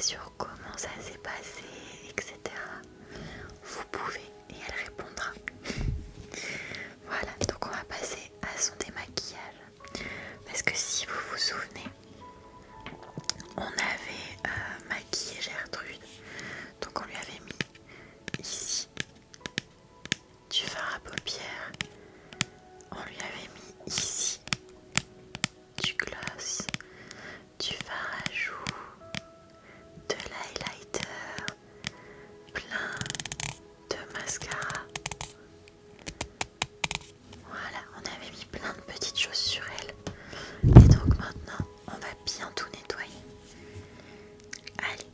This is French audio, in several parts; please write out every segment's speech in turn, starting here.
sur comment ça s'est passé, etc. Vous pouvez et elle répondra. Voilà, donc on va passer à son démaquillage. Parce que si vous vous souvenez, on avait maquillé Gertrude. Donc on lui avait mis ici du fard à paupières. On lui avait mis ici du gloss, du fard à joues, de l'highlighter, plein de mascara. Voilà, on avait mis plein de petites choses sur elle. Et donc maintenant, on va bien tout nettoyer. Allez,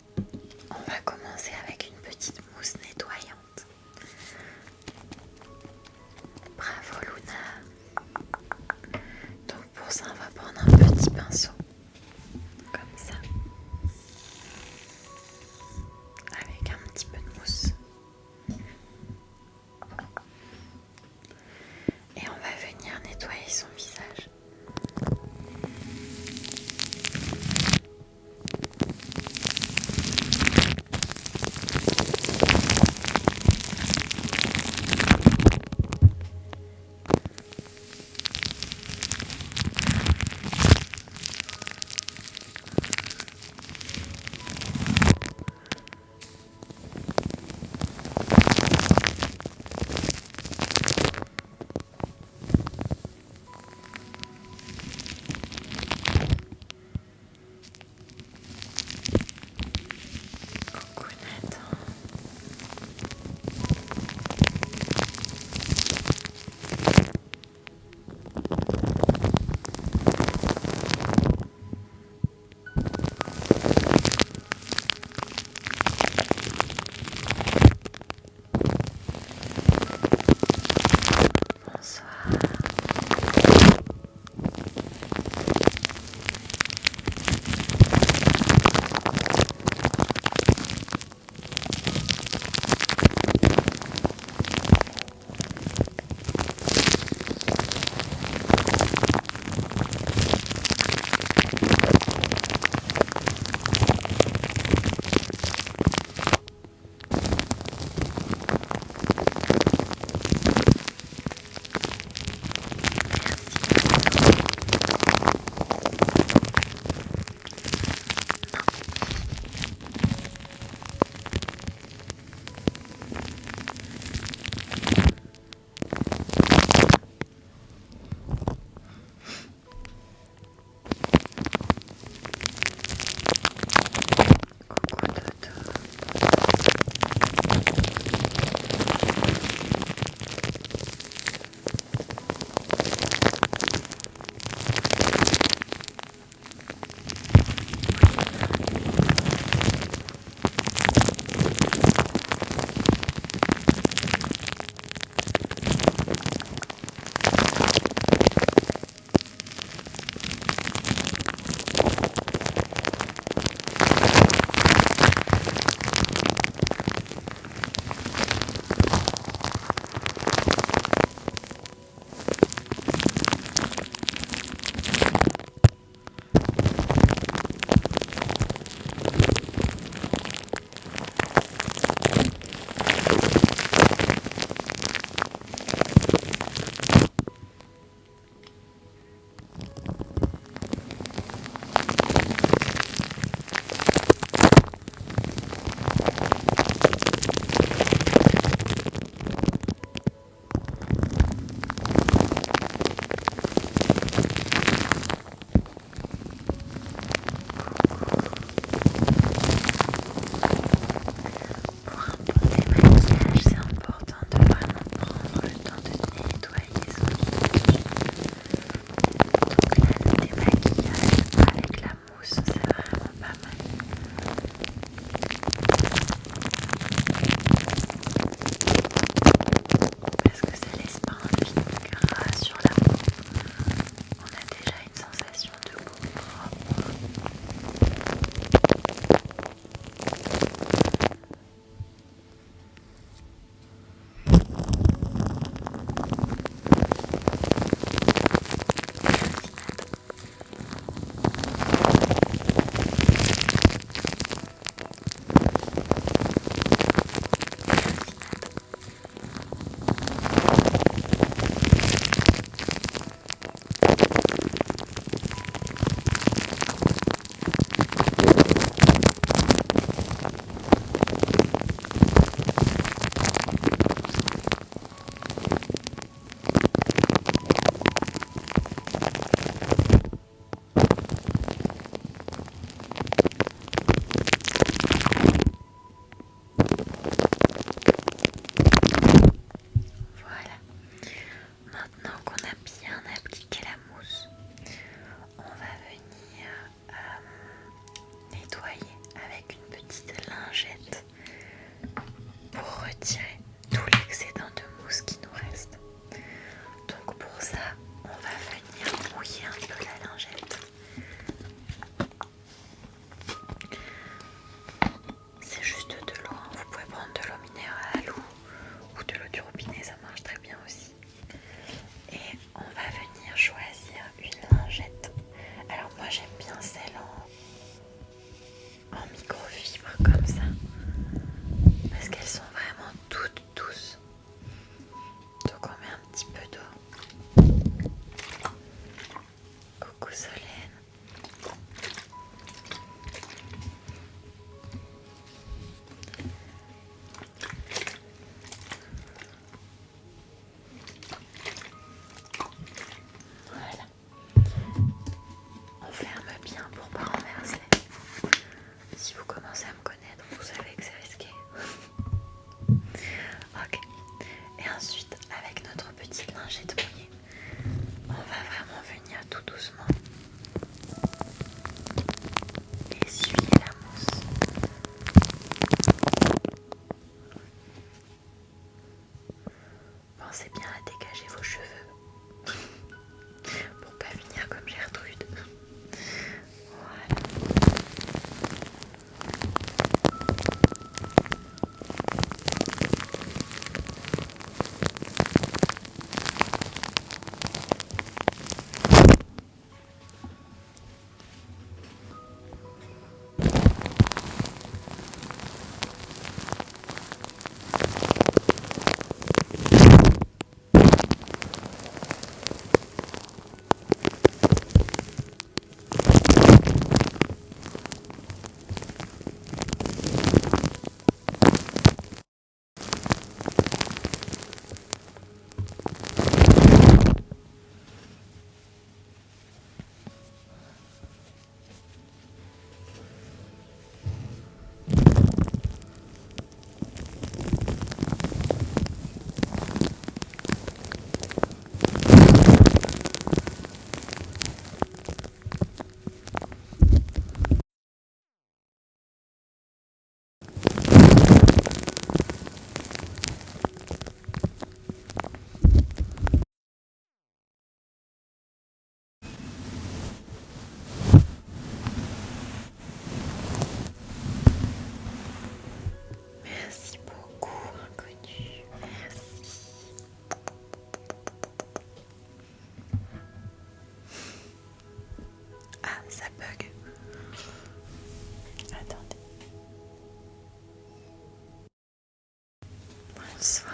Bonsoir.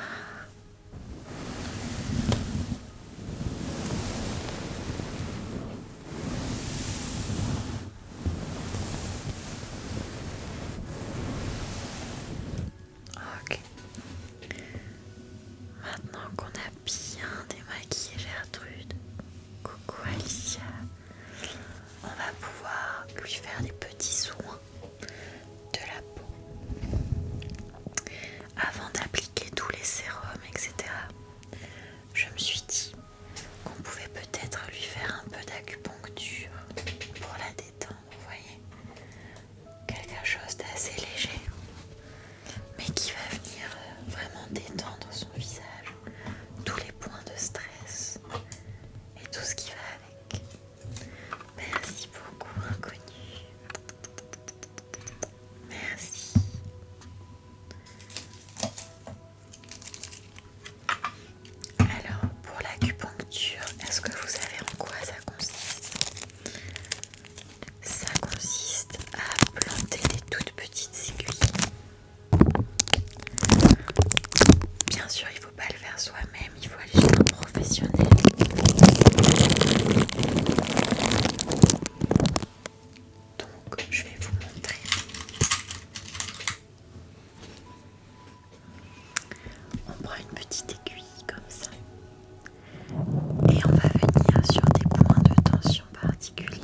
Ok. Maintenant qu'on a bien démaquillé Gertrude, coucou Alicia, on va pouvoir lui faire des petits soins de la peau. Avant d'appliquer tous les sérums, etc., je me suis dit qu'on pouvait peut-être lui faire un peu d'acupuncture pour la détendre, vous voyez. Quelque chose d'assez léger, mais qui va venir vraiment détendre son visage, tous les points de stress et tout ce qui va avec. Merci beaucoup, inconnu. Merci. Alors, pour l'acupuncture, est-ce que vous savez en quoi ça consiste? Ça consiste à planter des toutes petites aiguilles. Bien sûr, il ne faut pas le faire soi-même, il faut aller chez un professionnel. Donc, je vais vous montrer. On prend une petite aiguille comme ça et on va venir sur des points de tension particuliers.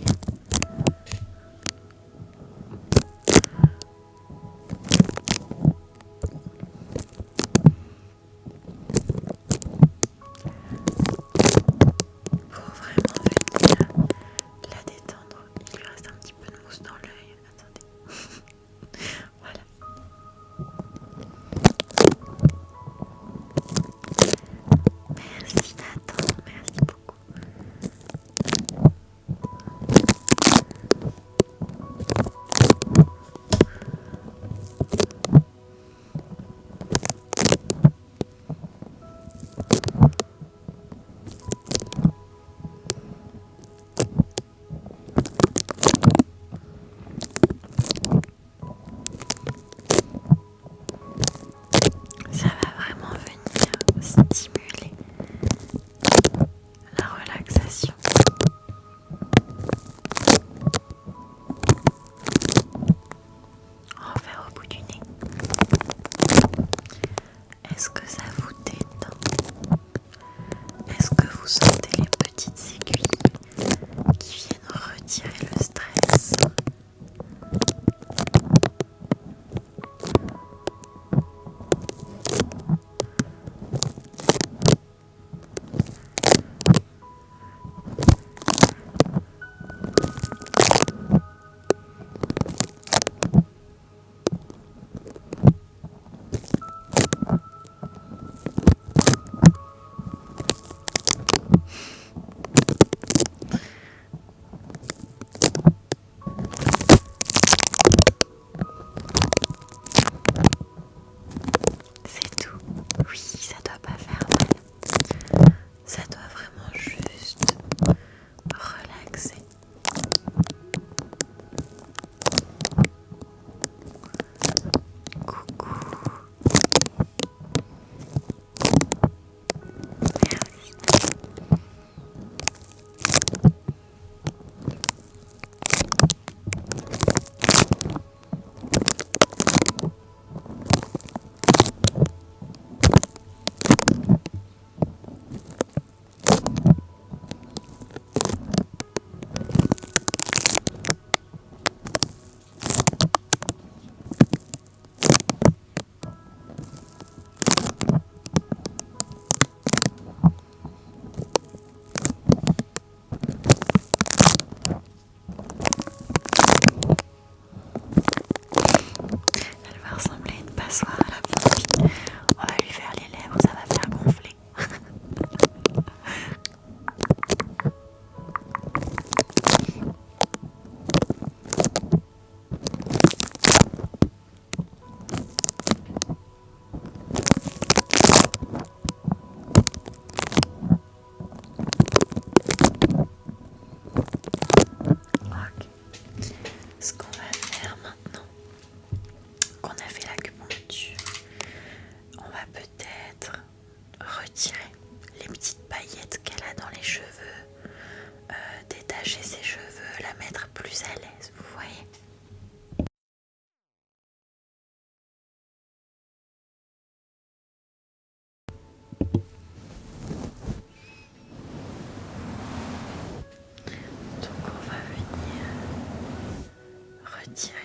Pour vraiment venir la détendre. Il lui reste un petit peu de mousse dans l'œil. Attendez. Voilà.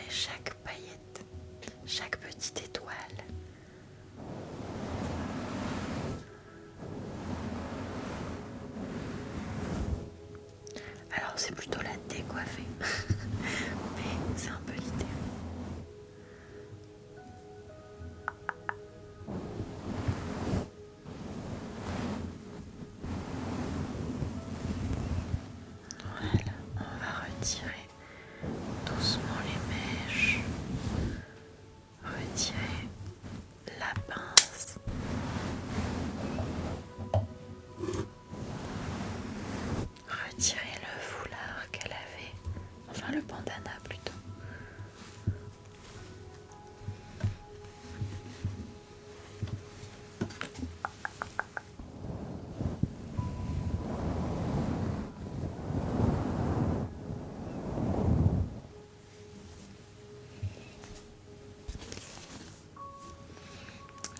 chaque paillette, chaque petite étoile. Alors c'est plutôt la décoiffer, mais c'est un peu l'idée. Voilà, on va retirer doucement les mèches, retirer la pince, retirer le foulard qu'elle avait, enfin le bandana plutôt.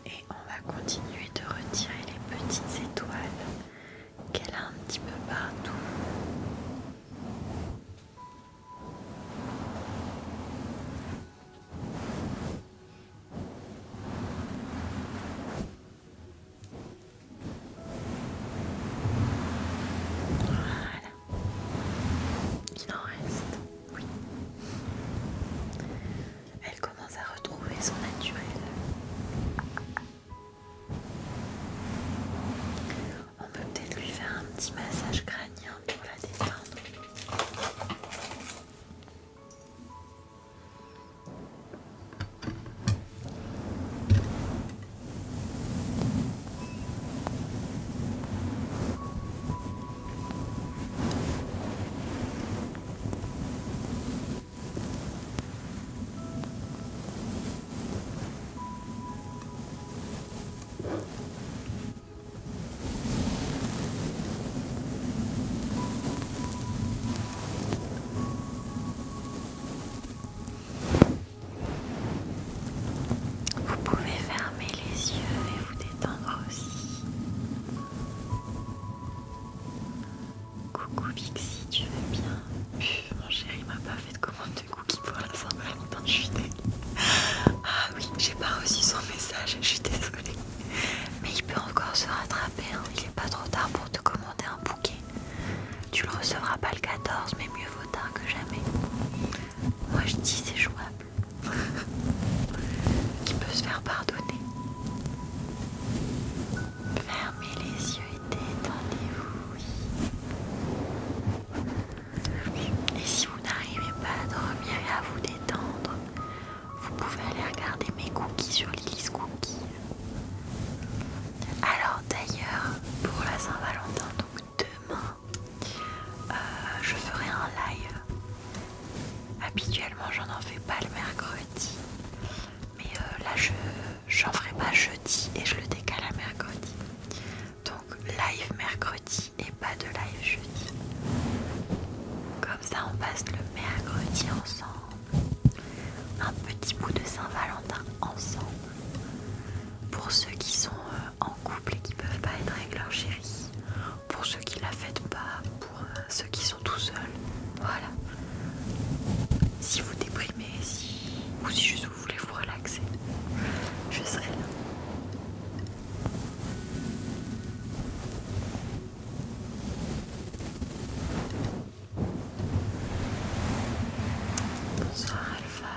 Et on va continuer de retirer les petites étoiles qu'elle a un petit peu partout. Voilà, il en reste, oui. Elle commence à retrouver son naturel. On peut peut-être lui faire un petit massage crânien pour la détendre. Vous pouvez fermer les yeux et vous détendre aussi. Coucou Pixie, tu vas bien? Mon chéri m'a pas fait de commande de cookies pour la Saint-Valentin, je suis désolée. Ah oui, j'ai pas reçu son message, je suis désolée. Mais il peut encore se rattraper, hein. Il est pas trop tard pour te commander un bouquet. Tu le recevras pas le 14, mais mieux vaut tard que jamais. Moi je dis c'est jouable. Qui peut se faire pardonner. Fermez les yeux et détendez-vous, oui. Et si vous n'arrivez pas à dormir et à vous détendre, vous pouvez aller regarder mes cookies sur Lily's Cookies. Alors d'ailleurs, pour la Saint-Valentin, donc demain, je ferai un live. Habituellement, j'en fais pas le mercredi. Mais là, j'en ferai pas jeudi et je le décale à mercredi. Donc live mercredi et pas de live jeudi. Comme ça, on passe le mercredi ensemble. Un petit bout de Saint-Valentin ensemble. Pour ceux qui sont en couple et qui peuvent pas être avec leur chérie. Pour ceux qui la fêtent pas. Pour ceux qui sont tout seuls. Voilà. Si vous déprimez, ou si juste vous voulez vous relaxer, je serai là. Bonsoir Alpha.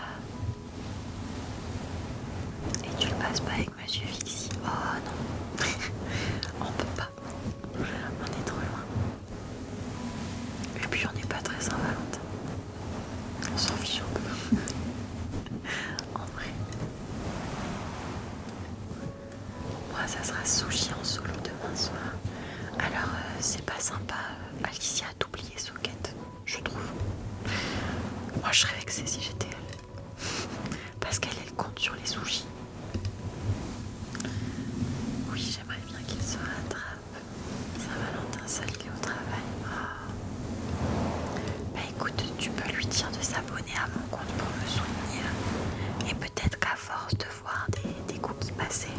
Et tu le passes pas avec Monsieur Fixie? Oh non, on peut pas. On est trop loin. Et puis on n'est pas très Saint-Valentin. On s'en fiche un peu. En vrai. Moi ça sera sushi en solo demain soir. Alors c'est pas sympa Alicia d'oublier Socket, je trouve. Moi je serais vexée si j'étais elle. Parce qu'elle compte sur les sushis. Oui, j'aimerais bien qu'il se rattrape. Saint-Valentin seul, il est au travail. Bah écoute, tu peux lui dire de s'abonner à mon compte pour me soutenir. Et peut-être qu'à force de voir des cookies passer,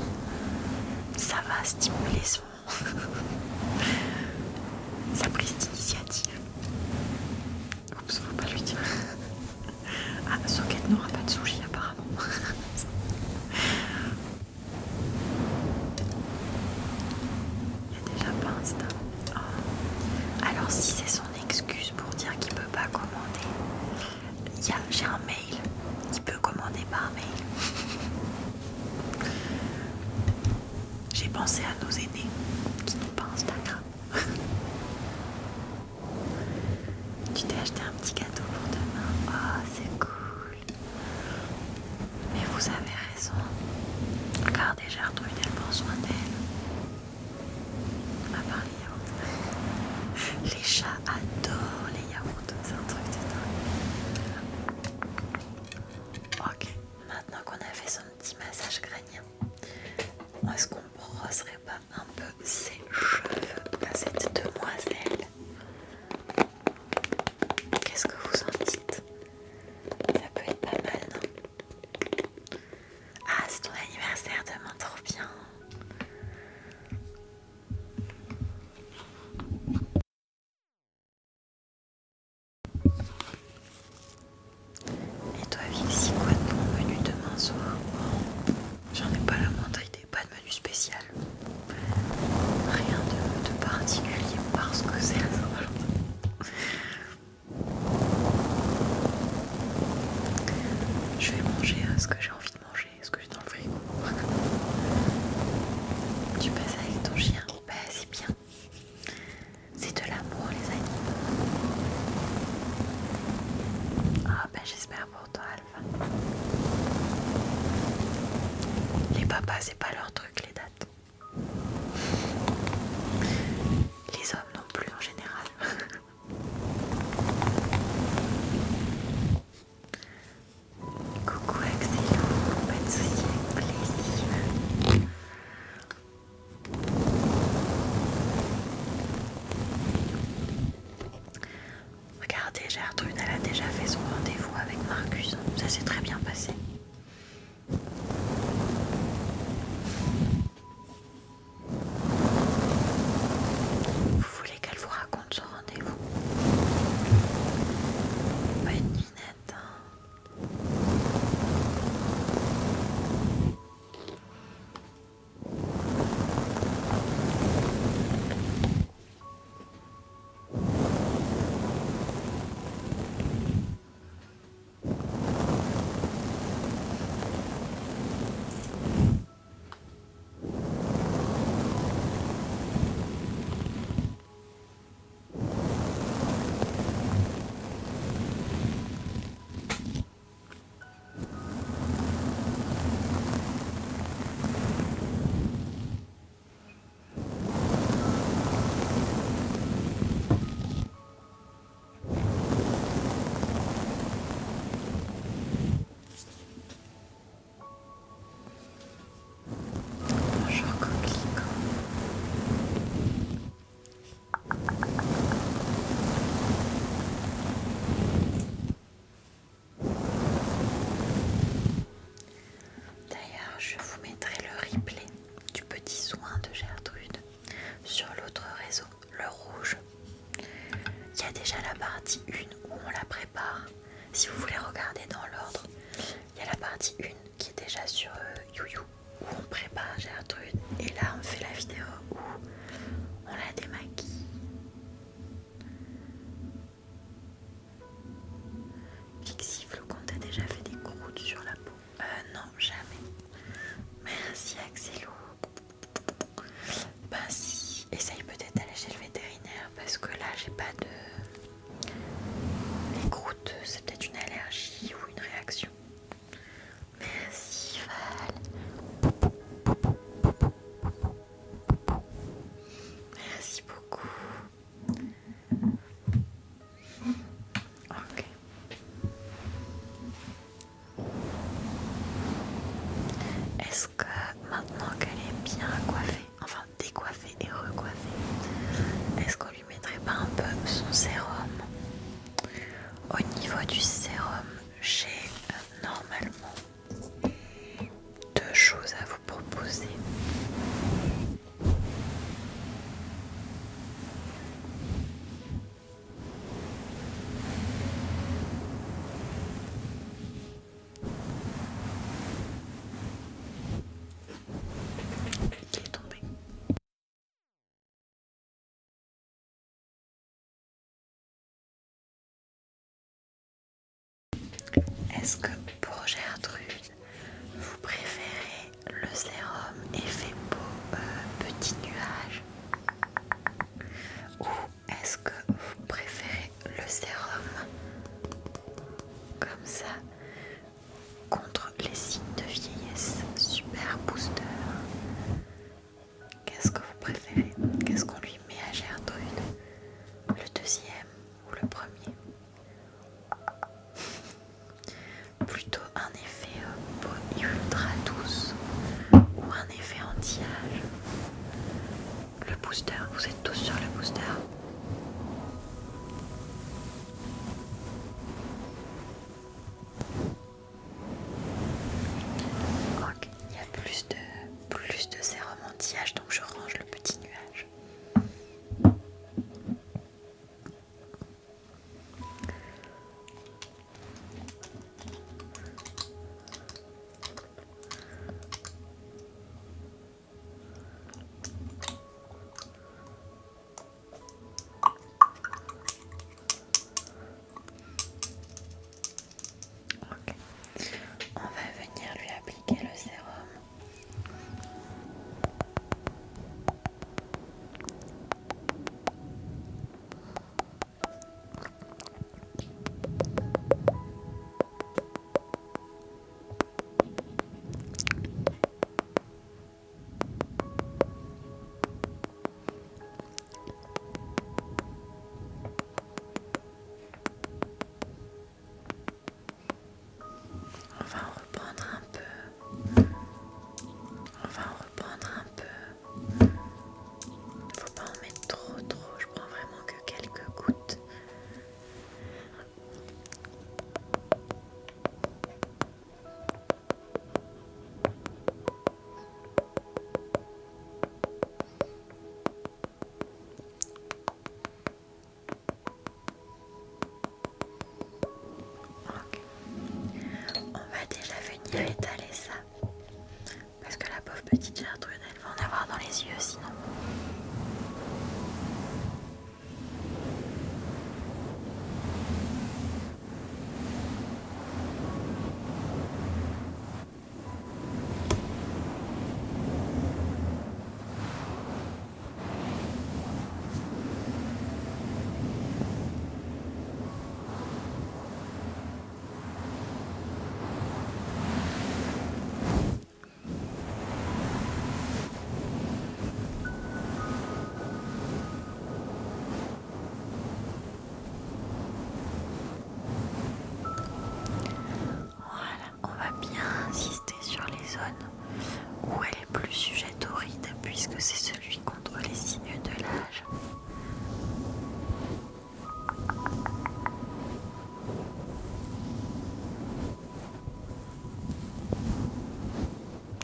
ça va stimuler sa prise d'initiative. Oups, faut pas lui dire. Ah, Socket nous débordée par mail. J'ai pensé à nos aînés qui n'ont pas Instagram. Tu t'es acheté un petit gâteau pour demain. Oh, c'est cool. Mais vous avez raison. Regardez, Gertrude, elle prend soin d'elle. À part les yaourts. Les chats adorent les yaourts. C'est un truc de dingue. Ok, maintenant qu'on a fait son petit massage crânien, est-ce qu'on brosserait pas un peu ses cheveux à cette demoiselle? Qu'est-ce que vous en dites? Ça peut être pas mal, non? Ah, c'est ton anniversaire demain, trop bien. Et toi, Vixie, quoi de bon menu demain soir? J'en ai pas la moindre idée, pas de menu spécial. Rien de particulier parce que c'est la Saint-Valentin. Je vais manger ce que j'ai envie de manger, ce que j'ai dans le frigo. Tu passes avec ton chien? Bah c'est bien. C'est de l'amour les animaux. Ah bah j'espère pour toi Alpha. Les papas c'est pas leur truc les dates. Les hommes non plus en général. Coucou Axelou, pas de soucis, avec plaisir. Regardez, Gertrude, elle a déjà fait son rendez-vous avec Marcus. Ça s'est très bien passé. Vous voulez qu'elle vous raconte son rendez-vous? Pas une devinette, hein. Bonjour Coquelicot. D'ailleurs, je vous mettrai le replay du petit soin de Gertrude sur l'autre réseau, le rouge. Il y a déjà la partie 1 où on la prépare. Si vous voulez regarder dans l'ordre, il y a la partie 1 qui est déjà sur YouYou où on prépare Gertrude. Et là, on fait la vidéo où on la démaquille. Vixie Flocon, t'as déjà fait des croûtes sur la peau? Non, jamais. Merci Axelou. Ben si, essaye peut-être d'aller chez le vétérinaire parce que là j'ai pas de... Les croûtes, c'est peut-être une allergie ou une réaction. Merci Val. Merci beaucoup. Ok. Est-ce que maintenant qu'elle est bien coiffée, enfin décoiffée et recoiffée, est-ce qu'on lui mettrait pas un peu son sérum? Au niveau du sérum, j'ai normalement deux choses à vous proposer. Il est tombé. Est-ce que pour pour Gertrude, vous préférez le sérum effet peau petit nuage ou est-ce que vous préférez le sérum comme ça contre les signes de vieillesse super booster? Qu'est-ce que vous préférez? Qu'est-ce qu'on lui met à Gertrude? Le deuxième ou le premier? Plutôt un effet peau ultra douce ou un effet anti-âge? Le booster, vous êtes tous sur le booster? Ok, il y a plus de sérum anti-âge, donc je range le petit nuage. Ok, on va venir lui appliquer le sérum. On va en reprendre un peu. On va en reprendre un peu. Faut pas en mettre trop. Je prends vraiment que quelques gouttes. Ok. On va déjà venir étaler ça. Parce que la pauvre petite Gertrude, elle va en avoir dans les yeux sinon. Voilà, on va bien insister sur les zones où elle est plus sujette aux rides puisque c'est celui contre les signes de l'âge.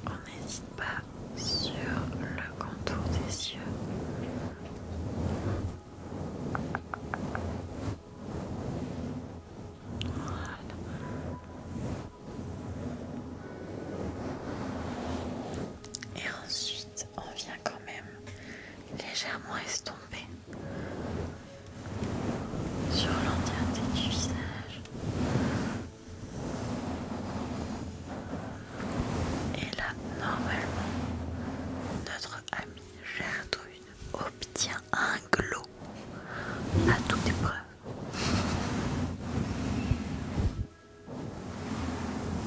On n'hésite pas sur le contour des yeux. Voilà. Et ensuite, on vient quand même légèrement estomper sur l'entièreté du visage. Et là, normalement, notre amie Gertrude obtient un glow à toute épreuve.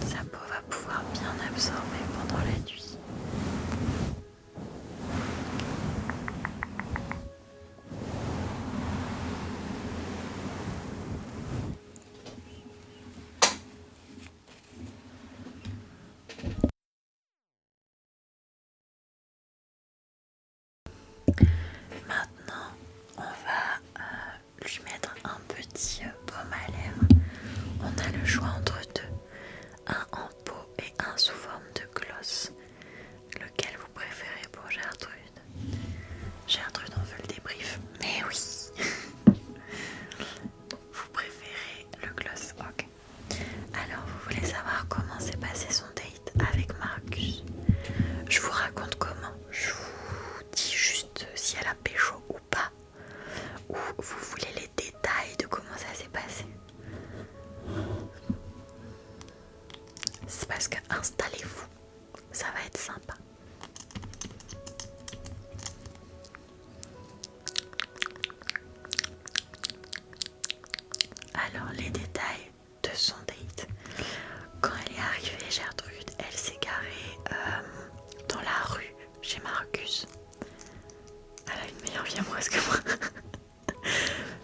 Sa peau va pouvoir bien absorber pendant la nuit. Maintenant, on va lui mettre un petit baume à lèvres. On a le choix entre deux, un en peau et un sous forme de gloss. Lequel vous préférez pour Gertrude? Gertrude, on veut le débrief. Mais oui. Vous préférez le gloss? Ok. Alors, vous voulez savoir comment s'est passé son date avec Marcus? Je vous raconte comment. Je vous dis juste si elle a pécho ou pas. Ou vous voulez les détails de comment ça s'est passé? C'est parce que installez-vous, ça va être sympa. Alors les détails de son date. Quand elle est arrivée, Gertrude, elle s'est garée dans la rue chez Marcus. Elle a une meilleure vie amoureuse que moi.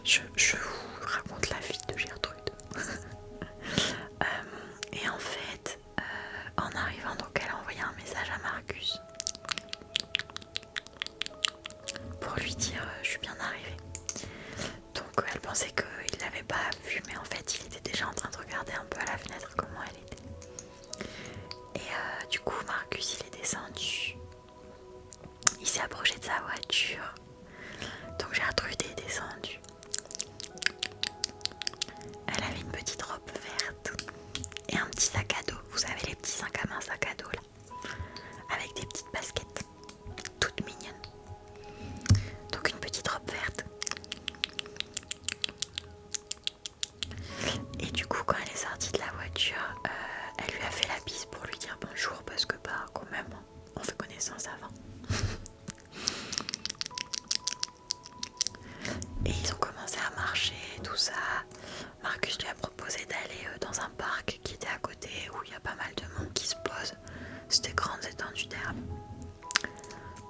je vous raconte la vie de Gertrude. Et en fait, en arrivant, donc elle a envoyé un message à Marcus pour lui dire je suis bien arrivée. Donc elle pensait qu'il l'avait pas vu, mais en fait il était déjà en train de regarder un peu à la fenêtre comment elle était. Et du coup Marcus il est descendu, il s'est approché de sa voiture, donc Gertrude est descendue. Elle avait une petite robe verte et un petit sac à dos, vous savez les petits sacs à main, sac à dos là, avec des petites baskets, toutes mignonnes. Donc une petite robe verte. Et du coup quand elle est sortie de la voiture, elle lui a fait la bise pour lui dire bonjour parce que bah quand même on fait connaissance avant. Et ils ont commencé à marcher, tout ça. Marcus lui a proposé d'aller dans un parc qui était à côté où il y a pas mal de monde qui se pose. C'était grandes étendues d'herbe.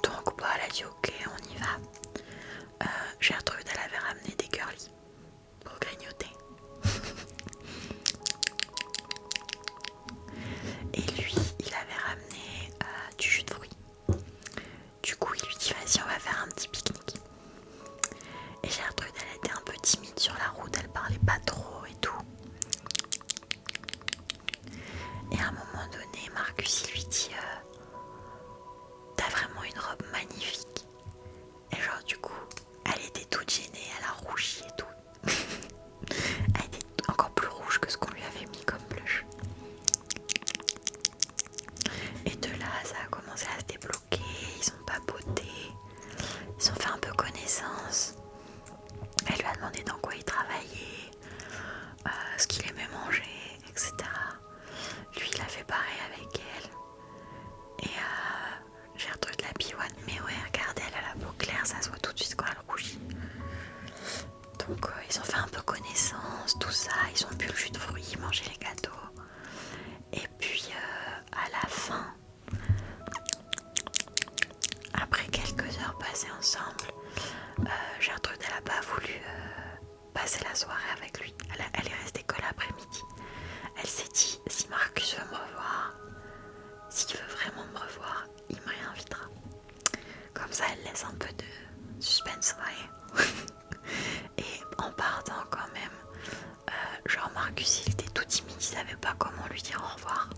Donc bah elle a dit ok on y va. Gertrude elle avait ramené des girlies pour grignoter. Et lui il avait ramené du jus de fruits. Du coup il lui dit vas-y on va faire un petit pique-nique. Et Gertrude elle était un peu timide sur la route, elle parlait pas trop et tout. Et à un moment donné Marcus il lui dit t'as vraiment une robe magnifique. Et genre du coup elle était toute gênée, elle a rougi et tout. Elle était encore plus rouge que ce qu'on lui avait mis comme blush. Et de là ça a commencé à se débloquer, ils ont papoté, ils ont fait un peu connaissance. Elle lui a demandé dans quoi il travaillait, ce qu'il aimait manger, etc. Lui il a fait pareil avec elle. Et Gertrude la piouane, mais ouais regardez elle a la peau claire, ça se voit tout de suite quand elle rougit. Donc ils ont fait un peu connaissance, tout ça, ils ont bu le jus de fruits, mangé les gâteaux. Et puis à la fin, après quelques heures passées ensemble, Gertrude elle a pas voulu passer la soirée avec lui. Elle est restée que l'après-midi. Elle s'est dit si Marcus veut me revoir, s'il veut vraiment me revoir, il me réinvitera. Comme ça elle laisse un peu de suspense, voyez. Et en partant quand même, genre Marcus il était tout timide, il savait pas comment lui dire au revoir.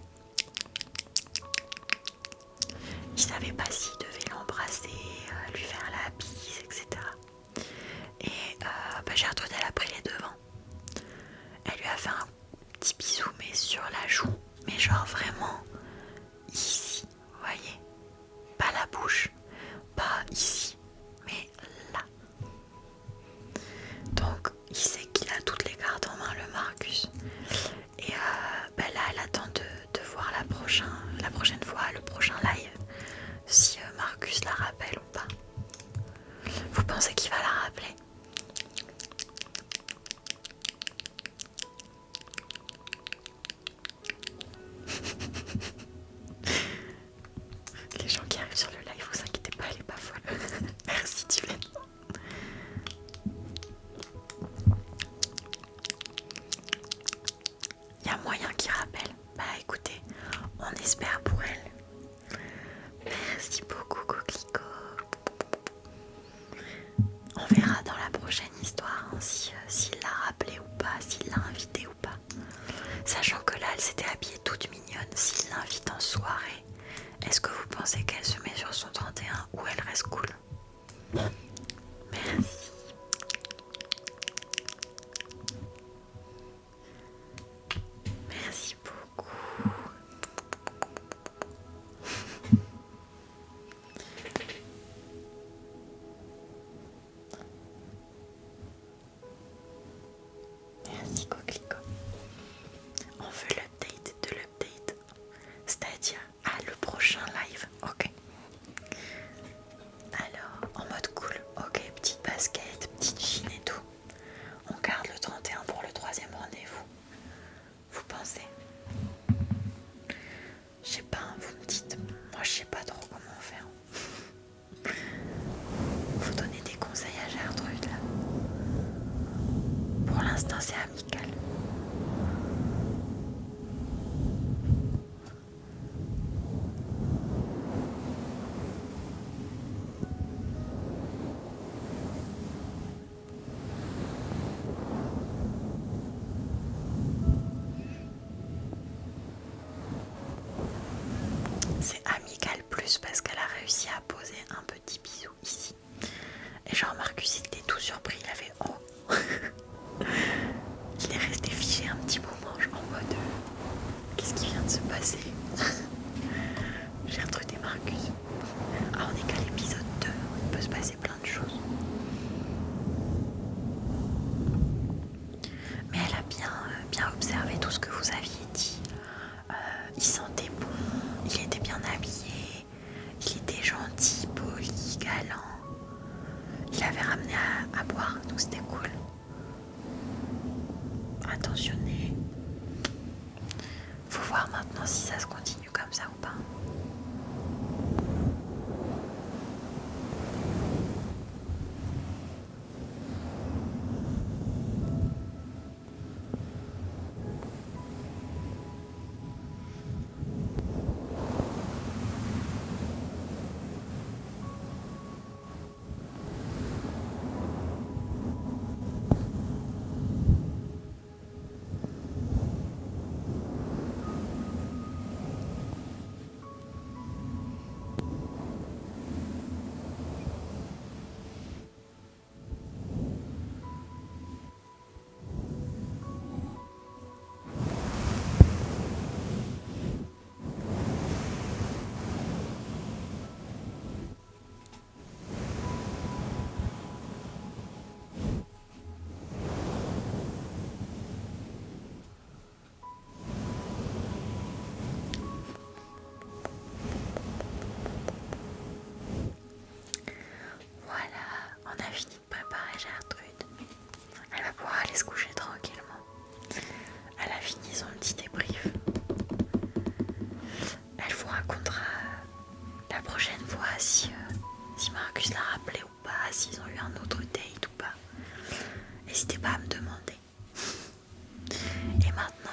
Il savait pas s'il devait l'embrasser, lui faire la bise, etc. Et Gertrude elle a pris les devants. Elle lui a fait un petit bisou mais sur la joue, mais genre vraiment ici, vous voyez, pas la bouche, pas ici, mais là. Donc il sait qu'il a toutes les cartes en main le Marcus. Et là elle attend de voir la prochaine fois, le prochain live, si Marcus la rappelle ou pas. Vous pensez qu'il va la rappeler? Les gens qui arrivent sur le live, vous inquiétez pas, elle est pas folle. Merci Tivlen. Il y a moyen qu'il rappelle. Bah écoutez, on espère pour elle. Merci beaucoup Coquelicot. On verra dans la prochaine histoire hein, s'il l'a rappelé ou pas, s'il l'a invité ou pas. Sachant que là elle s'était habillée toute mignonne, s'il l'invite en soirée, est-ce que vous pensez qu'elle se met sur son 31 ou elle reste cool? Merci. Merci beaucoup. Merci Coquelicot. On veut l'update de l'update. Je sais pas, vous me dites, moi je sais pas trop comment faire. Vous donnez des conseils à Gertrude là. Pour l'instant c'est amical. C'est amical plus parce qu'elle a réussi à poser un petit bisou ici. Et genre Marcus il était tout surpris, il avait oh. Il est resté figé un petit moment, genre en mode qu'est-ce qui vient de se passer? Gertrude et Marcus. Ah on est qu'à l'épisode 2, il peut se passer plein de choses. Mais elle a bien observé tout ce que vous aviez dit. Il sentait bon, il était bien habillé, il était gentil, poli, galant. Il avait ramené à boire, donc c'était cool. Attentionné. Faut voir maintenant si ça se continue comme ça ou pas. Voilà, on a fini de préparer Gertrude. Elle va pouvoir aller se coucher tranquillement. Elle a fini son petit débrief. Elle vous racontera la prochaine fois si Marcus l'a rappelé ou pas, s'ils ont eu un autre date ou pas. N'hésitez pas à me demander. Et maintenant,